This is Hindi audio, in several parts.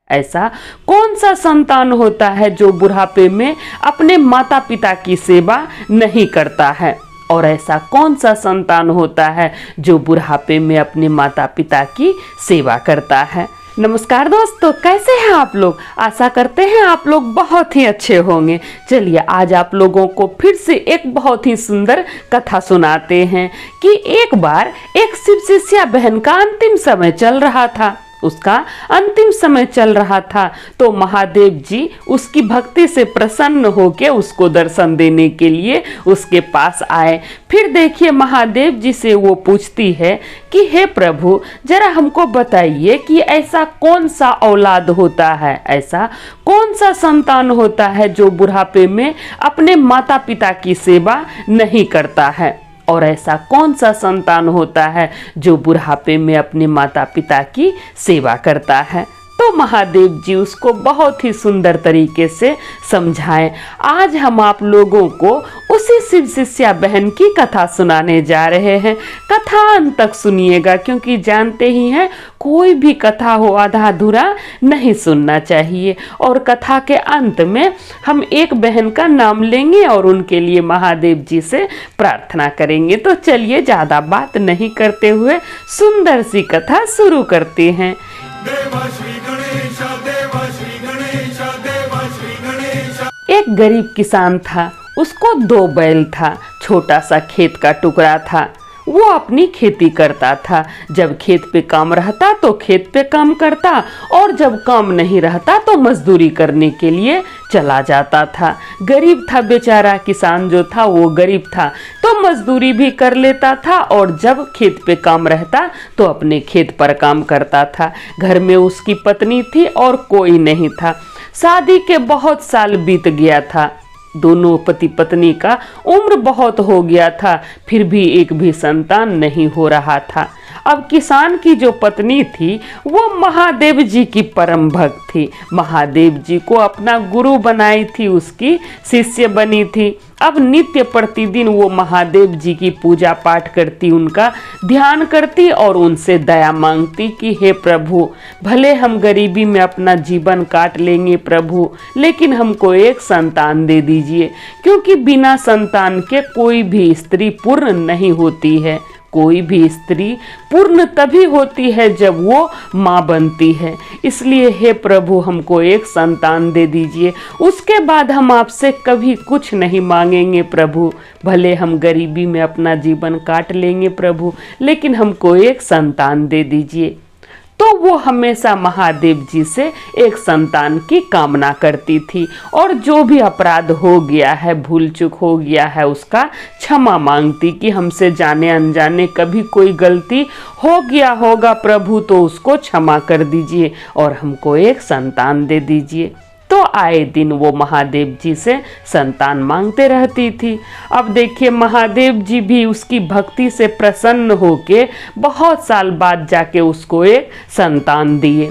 ऐसा कौन सा संतान होता है जो बुढ़ापे में अपने माता पिता की सेवा नहीं करता है? और ऐसा कौन सा संतान होता है जो बुढ़ापे में अपने माता पिता की सेवा करता है? नमस्कार दोस्तों, कैसे हैं आप लोग? आशा करते हैं आप लोग बहुत ही अच्छे होंगे। चलिए आज आप लोगों को फिर से एक बहुत ही सुंदर कथा सुनाते हैं कि एक बार एक शिव शिष्या बहन का अंतिम समय चल रहा था। उसका अंतिम समय चल रहा था तो महादेव जी उसकी भक्ति से प्रसन्न होकर उसको दर्शन देने के लिए उसके पास आए। फिर देखिए महादेव जी से वो पूछती है कि हे प्रभु, जरा हमको बताइए कि ऐसा कौन सा औलाद होता है, ऐसा कौन सा संतान होता है जो बुढ़ापे में अपने माता पिता की सेवा नहीं करता है? और ऐसा कौन सा संतान होता है जो बुढ़ापे में अपने माता पिता की सेवा करता है? तो महादेव जी उसको बहुत ही सुंदर तरीके से समझाएं। आज हम आप लोगों को उसी शिव शिष्या बहन की कथा सुनाने जा रहे हैं। कथा अंत तक सुनिएगा, क्योंकि जानते ही हैं कोई भी कथा हो आधा अधूरा नहीं सुनना चाहिए। और कथा के अंत में हम एक बहन का नाम लेंगे और उनके लिए महादेव जी से प्रार्थना करेंगे। तो चलिए ज़्यादा बात नहीं करते हुए सुंदर सी कथा शुरू करते हैं। एक गरीब किसान था, उसको 2 बैल था, छोटा सा खेत का टुकड़ा था। वो अपनी खेती करता था। जब खेत पे काम रहता तो खेत पे काम करता, और जब काम नहीं रहता तो मजदूरी करने के लिए चला जाता था। गरीब था बेचारा, किसान जो था वो गरीब था, तो मजदूरी भी कर लेता था और जब खेत पे काम रहता तो अपने खेत पर काम करता था। घर में उसकी पत्नी थी और कोई नहीं था। शादी के बहुत साल बीत गया था। दोनों पति पत्नी का उम्र बहुत हो गया था, फिर भी एक भी संतान नहीं हो रहा था। अब किसान की जो पत्नी थी वो महादेव जी की परम भक्त थी। महादेव जी को अपना गुरु बनाई थी, उसकी शिष्य बनी थी। अब नित्य प्रतिदिन वो महादेव जी की पूजा पाठ करती, उनका ध्यान करती और उनसे दया मांगती कि हे प्रभु, भले हम गरीबी में अपना जीवन काट लेंगे प्रभु, लेकिन हमको एक संतान दे दीजिए, क्योंकि बिना संतान के कोई भी स्त्री पूर्ण नहीं होती है। कोई भी स्त्री पूर्ण तभी होती है जब वो माँ बनती है। इसलिए हे प्रभु, हमको एक संतान दे दीजिए, उसके बाद हम आपसे कभी कुछ नहीं मांगेंगे प्रभु। भले हम गरीबी में अपना जीवन काट लेंगे प्रभु, लेकिन हमको एक संतान दे दीजिए। तो वो हमेशा महादेव जी से एक संतान की कामना करती थी, और जो भी अपराध हो गया है, भूल चूक हो गया है, उसका क्षमा मांगती कि हमसे जाने अनजाने कभी कोई गलती हो गया होगा प्रभु, तो उसको क्षमा कर दीजिए और हमको एक संतान दे दीजिए। तो आए दिन वो महादेव जी से संतान मांगते रहती थी। अब देखिए महादेव जी भी उसकी भक्ति से प्रसन्न होके बहुत साल बाद जाके उसको एक संतान दिए।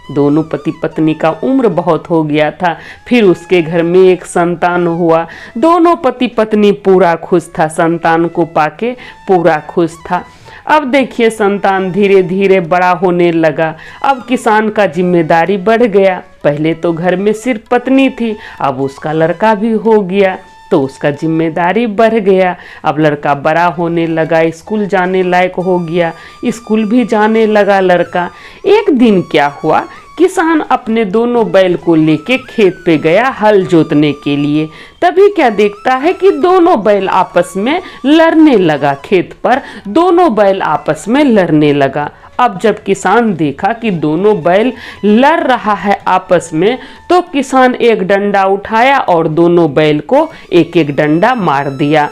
दोनों पति पत्नी का उम्र बहुत हो गया था, फिर उसके घर में एक संतान हुआ। दोनों पति पत्नी पूरा खुश था, संतान को पाके पूरा खुश था। अब देखिए संतान धीरे धीरे बड़ा होने लगा। अब किसान का जिम्मेदारी बढ़ गया। पहले तो घर में सिर्फ पत्नी थी, अब उसका लड़का भी हो गया तो उसका जिम्मेदारी बढ़ गया। अब लड़का बड़ा होने लगा, स्कूल जाने लायक हो गया, स्कूल भी जाने लगा लड़का। एक दिन क्या हुआ, किसान अपने दोनों बैल को लेके खेत पे गया हल जोतने के लिए। तभी क्या देखता है कि दोनों बैल आपस में लड़ने लगा। खेत पर दोनों बैल आपस में लड़ने लगा। अब जब किसान देखा कि दोनों बैल लड़ रहा है आपस में, तो किसान एक डंडा उठाया और दोनों बैल को एक एक डंडा मार दिया।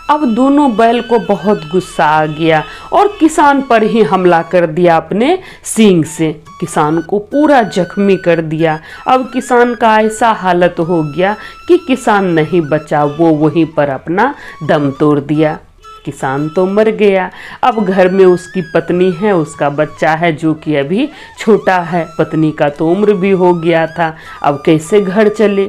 अब दोनों बैल को बहुत गुस्सा आ गया और किसान पर ही हमला कर दिया अपने सींग से। किसान को पूरा जख्मी कर दिया। अब किसान का ऐसा हालत हो गया कि किसान नहीं बचा, वो वहीं पर अपना दम तोड़ दिया। किसान तो मर गया। अब घर में उसकी पत्नी है, उसका बच्चा है जो कि अभी छोटा है। पत्नी का तो उम्र भी हो गया था। अब कैसे घर चले?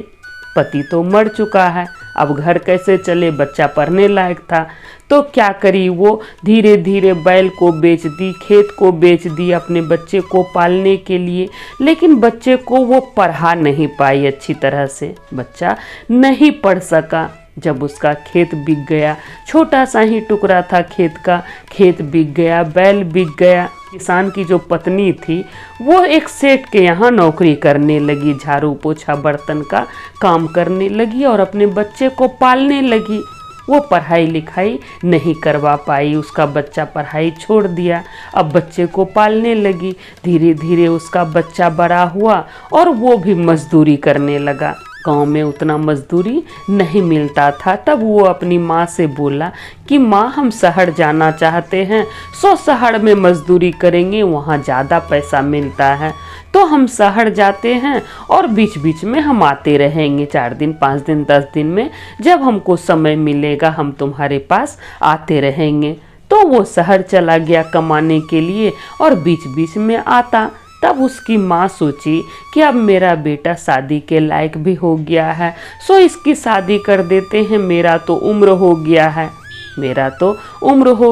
पति तो मर चुका है, अब घर कैसे चले? बच्चा पढ़ने लायक था। तो क्या करी वो, धीरे धीरे बैल को बेच दी, खेत को बेच दी अपने बच्चे को पालने के लिए। लेकिन बच्चे को वो पढ़ा नहीं पाई अच्छी तरह से, बच्चा नहीं पढ़ सका। जब उसका खेत बिक गया, छोटा सा ही टुकड़ा था खेत का, खेत बिक गया, बैल बिक गया। किसान की जो पत्नी थी वो एक सेठ के यहाँ नौकरी करने लगी, झाड़ू पोछा बर्तन का काम करने लगी और अपने बच्चे को पालने लगी। वो पढ़ाई लिखाई नहीं करवा पाई, उसका बच्चा पढ़ाई छोड़ दिया, अब बच्चे को पालने लगी। धीरे धीरे उसका बच्चा बड़ा हुआ और वो भी मजदूरी करने लगा। गांव में उतना मजदूरी नहीं मिलता था। तब वो अपनी माँ से बोला कि माँ, हम शहर जाना चाहते हैं, शहर में मजदूरी करेंगे, वहाँ ज़्यादा पैसा मिलता है। तो हम शहर जाते हैं और बीच बीच में हम आते रहेंगे, 4 दिन 5 दिन 10 दिन में जब हमको समय मिलेगा हम तुम्हारे पास आते रहेंगे। तो वो शहर चला गया कमाने के लिए और बीच बीच में आता। तब उसकी माँ सोची कि अब मेरा बेटा शादी के लायक भी हो गया है, सो इसकी शादी कर देते हैं, मेरा तो उम्र हो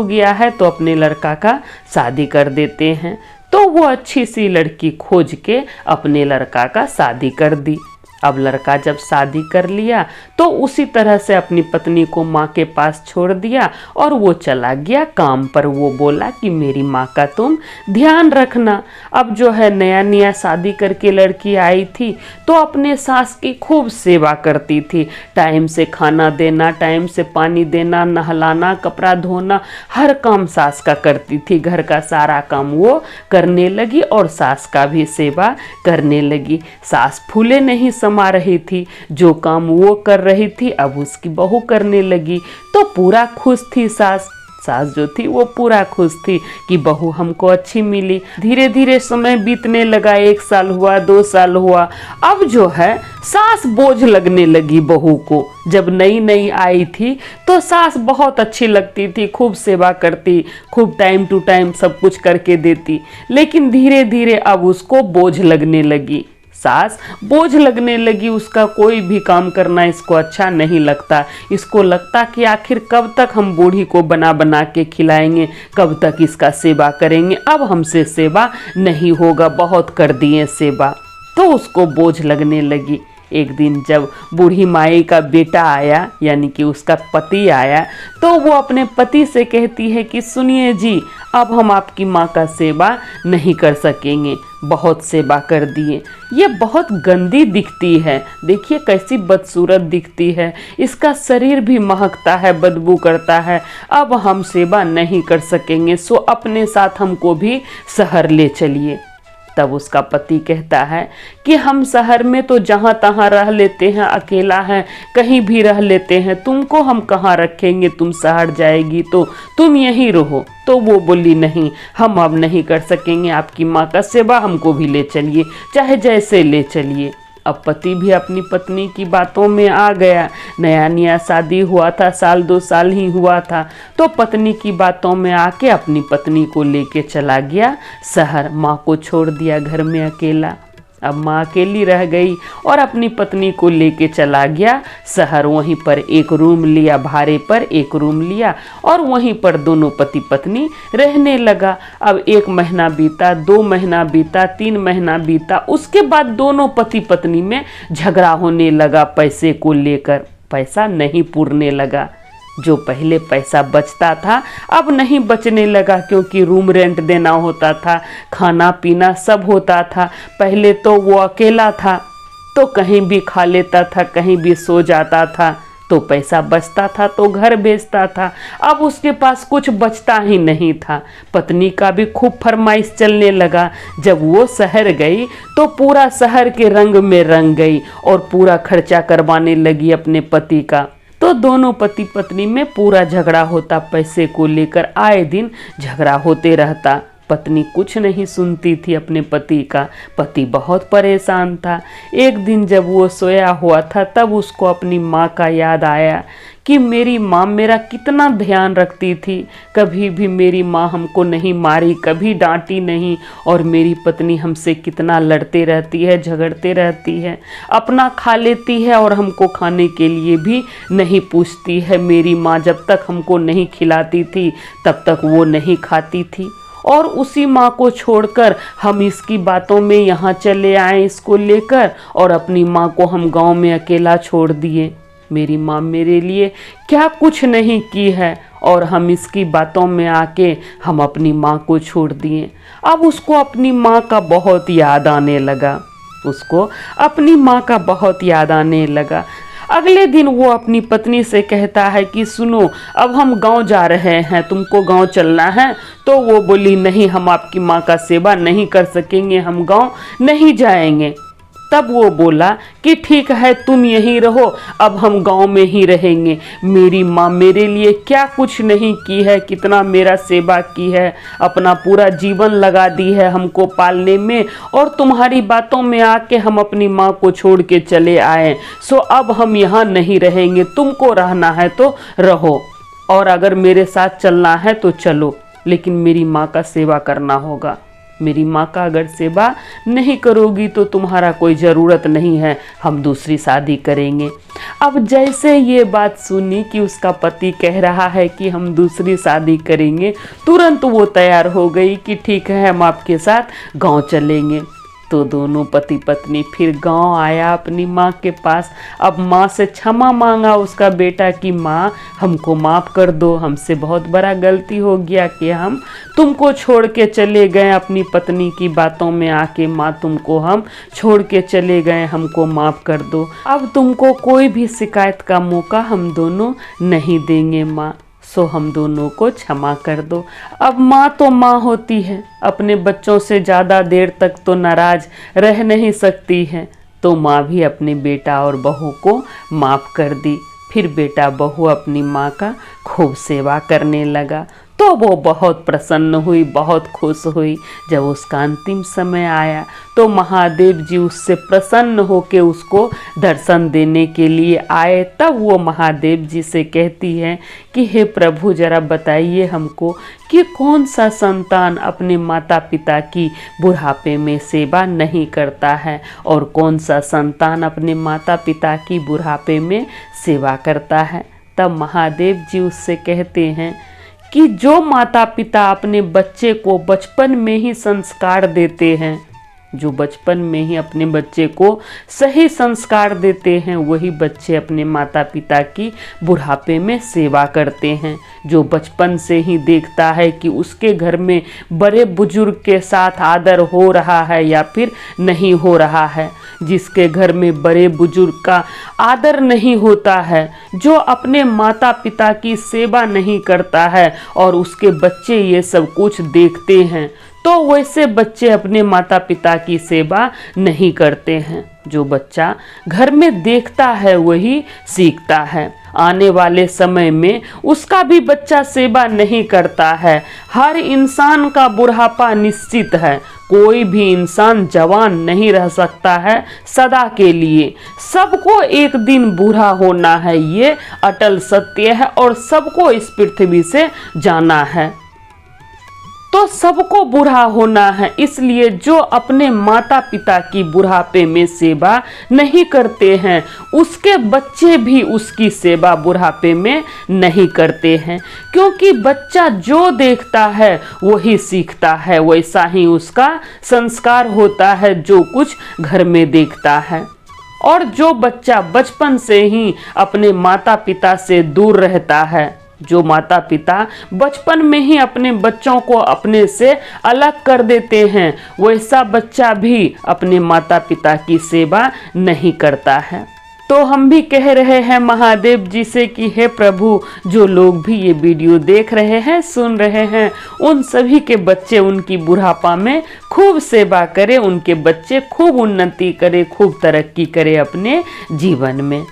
गया है, तो अपने लड़का का शादी कर देते हैं। तो वो अच्छी सी लड़की खोज के अपने लड़का का शादी कर दी। अब लड़का जब शादी कर लिया तो उसी तरह से अपनी पत्नी को माँ के पास छोड़ दिया और वो चला गया काम पर। वो बोला कि मेरी माँ का तुम ध्यान रखना। अब जो है नया नया शादी करके लड़की आई थी तो अपने सास की खूब सेवा करती थी, टाइम से खाना देना, टाइम से पानी देना, नहलाना, कपड़ा धोना, हर काम सास का करती थी। घर का सारा काम वो करने लगी और सास का भी सेवा करने लगी। सास फूले नहीं समा रही थी, जो काम वो कर रही थी अब उसकी बहू करने लगी। तो पूरा खुश थी सास जो थी वो पूरा खुश थी कि बहू हमको अच्छी मिली। धीरे धीरे समय बीतने लगा, 1 साल हुआ, 2 साल हुआ। अब जो है सास बोझ लगने लगी बहू को। जब नई नई आई थी तो सास बहुत अच्छी लगती थी, खूब सेवा करती, खूब टाइम टू टाइम सब कुछ करके देती। लेकिन धीरे धीरे अब उसको बोझ लगने लगी, सास बोझ लगने लगी। उसका कोई भी काम करना इसको अच्छा नहीं लगता। इसको लगता कि आखिर कब तक हम बूढ़ी को बना बना के खिलाएंगे, कब तक इसका सेवा करेंगे, अब हमसे सेवा नहीं होगा, बहुत कर दिए सेवा। तो उसको बोझ लगने लगी। एक दिन जब बूढ़ी माई का बेटा आया, यानी कि उसका पति आया, तो वो अपने पति से कहती है कि सुनिए जी, अब हम आपकी माँ का सेवा नहीं कर सकेंगे, बहुत सेवा कर दिए, ये बहुत गंदी दिखती है, देखिए कैसी बदसूरत दिखती है, इसका शरीर भी महकता है, बदबू करता है, अब हम सेवा नहीं कर सकेंगे, सो अपने साथ हमको भी शहर ले चलिए। तब उसका पति कहता है कि हम शहर में तो जहाँ तहाँ रह लेते हैं, अकेला है, कहीं भी रह लेते हैं, तुमको हम कहाँ रखेंगे, तुम शहर जाएगी तो तुम यहीं रहो। तो वो बोली नहीं, हम अब नहीं कर सकेंगे, आपकी माँ का सेवा, हमको भी ले चलिए, चाहे जैसे ले चलिए। अब पति भी अपनी पत्नी की बातों में आ गया। नया नया शादी हुआ था, 1-2 साल ही हुआ था, तो पत्नी की बातों में आके अपनी पत्नी को लेके चला गया शहर। माँ को छोड़ दिया घर में अकेला। अब माँ अकेली रह गई और अपनी पत्नी को लेके चला गया शहर। वहीं पर एक रूम लिया, भाड़े पर एक रूम लिया और वहीं पर दोनों पति पत्नी रहने लगा। अब 1 महीना बीता, 2 महीना बीता, 3 महीना बीता। उसके बाद दोनों पति पत्नी में झगड़ा होने लगा पैसे को लेकर। पैसा नहीं पूरने लगा, जो पहले पैसा बचता था अब नहीं बचने लगा, क्योंकि रूम रेंट देना होता था, खाना पीना सब होता था। पहले तो वो अकेला था तो कहीं भी खा लेता था, कहीं भी सो जाता था, तो पैसा बचता था तो घर भेजता था। अब उसके पास कुछ बचता ही नहीं था। पत्नी का भी खूब फरमाइश चलने लगा। जब वो शहर गई तो पूरा शहर के रंग में रंग गई और पूरा खर्चा करवाने लगी अपने पति का। तो दोनों पति पत्नी में पूरा झगड़ा होता, पैसे को लेकर आए दिन झगड़ा होते रहता। पत्नी कुछ नहीं सुनती थी अपने पति का, पति बहुत परेशान था। एक दिन जब वो सोया हुआ था तब उसको अपनी माँ का याद आया कि मेरी माँ मेरा कितना ध्यान रखती थी। कभी भी मेरी माँ हमको नहीं मारी, कभी डांटी नहीं, और मेरी पत्नी हमसे कितना लड़ते रहती है, झगड़ते रहती है। अपना खा लेती है और हमको खाने के लिए भी नहीं पूछती है। मेरी माँ जब तक हमको नहीं खिलाती थी तब तक वो नहीं खाती थी। और उसी माँ को छोड़कर हम इसकी बातों में यहाँ चले आए इसको लेकर, और अपनी माँ को हम गांव में अकेला छोड़ दिए। मेरी माँ मेरे लिए क्या कुछ नहीं की है, और हम इसकी बातों में आके हम अपनी माँ को छोड़ दिए। अब उसको अपनी माँ का बहुत याद आने लगा, उसको अपनी माँ का बहुत याद आने लगा। अगले दिन वो अपनी पत्नी से कहता है कि सुनो, अब हम गांव जा रहे हैं, तुमको गांव चलना है। तो वो बोली नहीं, हम आपकी माँ का सेवा नहीं कर सकेंगे, हम गांव नहीं जाएंगे। तब वो बोला कि ठीक है, तुम यहीं रहो, अब हम गांव में ही रहेंगे। मेरी माँ मेरे लिए क्या कुछ नहीं की है, कितना मेरा सेवा की है, अपना पूरा जीवन लगा दी है हमको पालने में, और तुम्हारी बातों में आके हम अपनी माँ को छोड़ के चले आए। सो अब हम यहाँ नहीं रहेंगे, तुमको रहना है तो रहो, और अगर मेरे साथ चलना है तो चलो, लेकिन मेरी माँ का सेवा करना होगा। मेरी माँ का अगर सेवा नहीं करोगी तो तुम्हारा कोई ज़रूरत नहीं है, हम दूसरी शादी करेंगे। अब जैसे ये बात सुनी कि उसका पति कह रहा है कि हम दूसरी शादी करेंगे, तुरंत वो तैयार हो गई कि ठीक है, हम आपके साथ गांव चलेंगे। तो दोनों पति पत्नी फिर गांव आया अपनी माँ के पास। अब माँ से क्षमा मांगा उसका बेटा कि माँ हमको माफ़ कर दो, हमसे बहुत बड़ा गलती हो गया कि हम तुमको छोड़ के चले गए, अपनी पत्नी की बातों में आके माँ तुमको हम छोड़ के चले गए, हमको माफ़ कर दो। अब तुमको कोई भी शिकायत का मौका हम दोनों नहीं देंगे माँ, सो हम दोनों को क्षमा कर दो। अब माँ तो माँ होती है, अपने बच्चों से ज़्यादा देर तक तो नाराज़ रह नहीं सकती है। तो माँ भी अपने बेटा और बहू को माफ़ कर दी। फिर बेटा बहू अपनी माँ का खूब सेवा करने लगा। तो वो बहुत प्रसन्न हुई, बहुत खुश हुई। जब उसका अंतिम समय आया तो महादेव जी उससे प्रसन्न होकर उसको दर्शन देने के लिए आए। तब वो महादेव जी से कहती है कि हे प्रभु, जरा बताइए हमको कि कौन सा संतान अपने माता पिता की बुढ़ापे में सेवा नहीं करता है, और कौन सा संतान अपने माता पिता की बुढ़ापे में सेवा करता है। तब महादेव जी उससे कहते हैं कि जो माता पिता अपने बच्चे को बचपन में ही संस्कार देते हैं, जो बचपन में ही अपने बच्चे को सही संस्कार देते हैं, वही बच्चे अपने माता पिता की बुढ़ापे में सेवा करते हैं। जो बचपन से ही देखता है कि उसके घर में बड़े बुजुर्ग के साथ आदर हो रहा है या फिर नहीं हो रहा है, जिसके घर में बड़े बुजुर्ग का आदर नहीं होता है, जो अपने माता पिता की सेवा नहीं करता है, और उसके बच्चे ये सब कुछ देखते हैं, तो वैसे बच्चे अपने माता पिता की सेवा नहीं करते हैं। जो बच्चा घर में देखता है वही सीखता है। आने वाले समय में उसका भी बच्चा सेवा नहीं करता है। हर इंसान का बुढ़ापा निश्चित है, कोई भी इंसान जवान नहीं रह सकता है सदा के लिए। सबको एक दिन बूढ़ा होना है, ये अटल सत्य है, और सबको इस पृथ्वी से जाना है, तो सबको बूढ़ा होना है। इसलिए जो अपने माता पिता की बुढ़ापे में सेवा नहीं करते हैं, उसके बच्चे भी उसकी सेवा बुढ़ापे में नहीं करते हैं, क्योंकि बच्चा जो देखता है वही सीखता है, वैसा ही उसका संस्कार होता है जो कुछ घर में देखता है। और जो बच्चा बचपन से ही अपने माता पिता से दूर रहता है, जो माता पिता बचपन में ही अपने बच्चों को अपने से अलग कर देते हैं, वैसा बच्चा भी अपने माता पिता की सेवा नहीं करता है। तो हम भी कह रहे हैं महादेव जी से कि हे प्रभु, जो लोग भी ये वीडियो देख रहे हैं, सुन रहे हैं, उन सभी के बच्चे उनकी बुढ़ापा में खूब सेवा करें, उनके बच्चे खूब उन्नति करें, खूब तरक्की करें अपने जीवन में।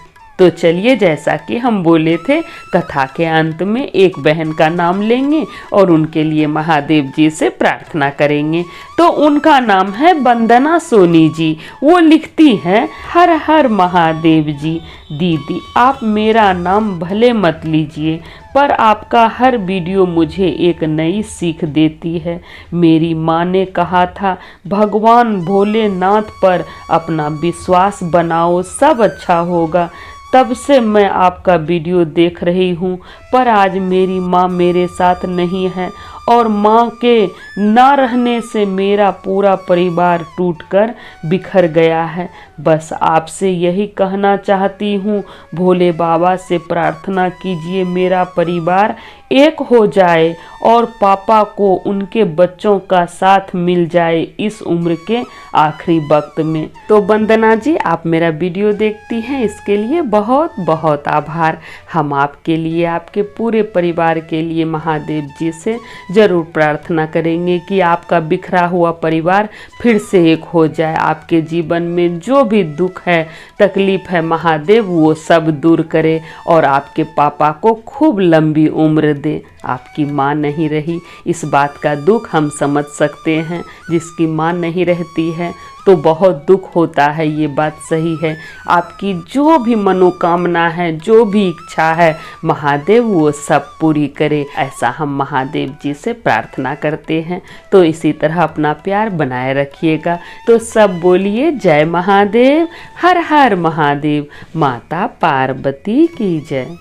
तो चलिए, जैसा कि हम बोले थे, कथा के अंत में एक बहन का नाम लेंगे और उनके लिए महादेव जी से प्रार्थना करेंगे। तो उनका नाम है वंदना सोनी जी। वो लिखती हैं, हर हर महादेव जी। दीदी, आप मेरा नाम भले मत लीजिए, पर आपका हर वीडियो मुझे एक नई सीख देती है। मेरी माँ ने कहा था, भगवान भोलेनाथ पर अपना विश्वास बनाओ, सब अच्छा होगा। तब से मैं आपका वीडियो देख रही हूँ, पर आज मेरी माँ मेरे साथ नहीं है और माँ के ना रहने से मेरा पूरा परिवार टूटकर बिखर गया है। बस आपसे यही कहना चाहती हूँ, भोले बाबा से प्रार्थना कीजिए मेरा परिवार एक हो जाए और पापा को उनके बच्चों का साथ मिल जाए इस उम्र के आखिरी वक्त में। तो वंदना जी, आप मेरा वीडियो देखती हैं, इसके लिए बहुत बहुत आभार। हम आपके लिए, आपके पूरे परिवार के लिए महादेव जी से ज़रूर प्रार्थना करेंगे कि आपका बिखरा हुआ परिवार फिर से एक हो जाए। आपके जीवन में जो भी दुख है, तकलीफ है, महादेव वो सब दूर करे और आपके पापा को खूब लंबी उम्र दे। आपकी माँ नहीं रही, इस बात का दुख हम समझ सकते हैं। जिसकी माँ नहीं रहती है तो बहुत दुख होता है, ये बात सही है। आपकी जो भी मनोकामना है, जो भी इच्छा है, महादेव वो सब पूरी करे, ऐसा हम महादेव जी से प्रार्थना करते हैं। तो इसी तरह अपना प्यार बनाए रखिएगा। तो सब बोलिए जय महादेव, हर हर महादेव, माता पार्वती की जय।